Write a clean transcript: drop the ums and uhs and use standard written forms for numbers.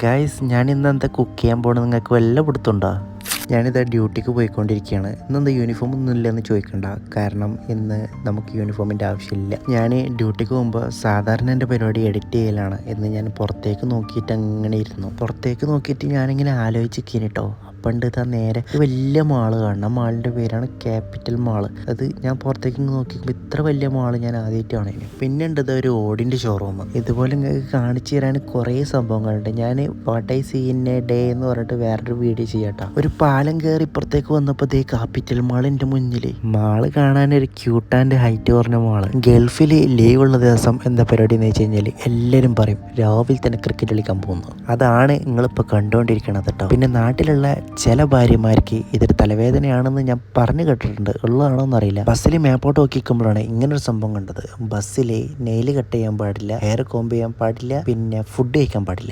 Guys ഞാൻ ഇന്ന് എന്താ കുക്ക് ചെയ്യാൻ പോകണം നിങ്ങൾക്ക് വല്ല പിടുത്തുണ്ടോ? ഞാനിതാ ഡ്യൂട്ടിക്ക് പോയിക്കൊണ്ടിരിക്കുകയാണ്. ഇന്നെന്താ യൂണിഫോം ഒന്നും ഇല്ലെന്ന് ചോദിക്കണ്ട, കാരണം ഇന്ന് നമുക്ക് യൂണിഫോമിൻ്റെ ആവശ്യമില്ല. ഞാൻ ഡ്യൂട്ടിക്ക് പോകുമ്പോൾ സാധാരണ എൻ്റെ പരിപാടി എഡിറ്റ് ചെയ്യലാണ്. എന്ന് ഞാൻ പുറത്തേക്ക് നോക്കിയിട്ട് അങ്ങനെ ഇരുന്നു. പുറത്തേക്ക് നോക്കിയിട്ട് ഞാനിങ്ങനെ ആലോചിച്ചിരിക്കുന്നു കേട്ടോ. പണ്ട് ഇതാ നേരെ ഒരു വലിയ മാള് കാണണം. ആ മാളിൻ്റെ പേരാണ് ക്യാപിറ്റൽ മാള്. അത് ഞാൻ പുറത്തേക്ക് നോക്കിയപ്പോൾ ഇത്ര വലിയ മാള് ഞാൻ ആദ്യമായിട്ടാണ്. പിന്നെ ഉണ്ട് ഇത് ഒരു ഓടിൻ്റെ ഷോറൂം. ഇതുപോലെ നിങ്ങൾക്ക് കാണിച്ചു തരാൻ കുറേ സംഭവങ്ങളുണ്ട്. ഞാൻ what I see in a day എന്ന് പറഞ്ഞിട്ട് വേറൊരു വീഡിയോ ചെയ്യാട്ടോ. ഒരു പാലം കയറി ഇപ്പുറത്തേക്ക് വന്നപ്പോൾ ദേ ക്യാപിറ്റൽ മാളിൻ്റെ മുന്നിൽ. മാള് കാണാൻ ഒരു ക്യൂട്ട് ആൻഡ് ഹൈറ്റ് കുറഞ്ഞ മാള്. ഗൾഫിൽ ലീവ് ഉള്ള ദിവസം എന്താ പരിപാടി എന്ന് വെച്ച് കഴിഞ്ഞാൽ എല്ലാവരും പറയും രാവിലെ തന്നെ ക്രിക്കറ്റ് കളിക്കാൻ പോകുന്നു. അതാണ് നിങ്ങളിപ്പോൾ കണ്ടുകൊണ്ടിരിക്കണത് കേട്ടോ. പിന്നെ നാട്ടിലുള്ള ചില ഭാര്യമാർക്ക് ഇതൊരു തലവേദനയാണെന്ന് ഞാൻ പറഞ്ഞു കേട്ടിട്ടുണ്ട്. ഉള്ളതാണോ എന്നറിയില്ല. ബസ്സിൽ മേപ്പോട്ട് നോക്കിക്കുമ്പോഴാണ് ഇങ്ങനൊരു സംഭവം കണ്ടത്. ബസ്സിൽ നെയിൽ കട്ട് ചെയ്യാൻ പാടില്ല, ഹെയർ കോംബ് ചെയ്യാൻ പാടില്ല, പിന്നെ ഫുഡ് കഴിക്കാൻ പാടില്ല.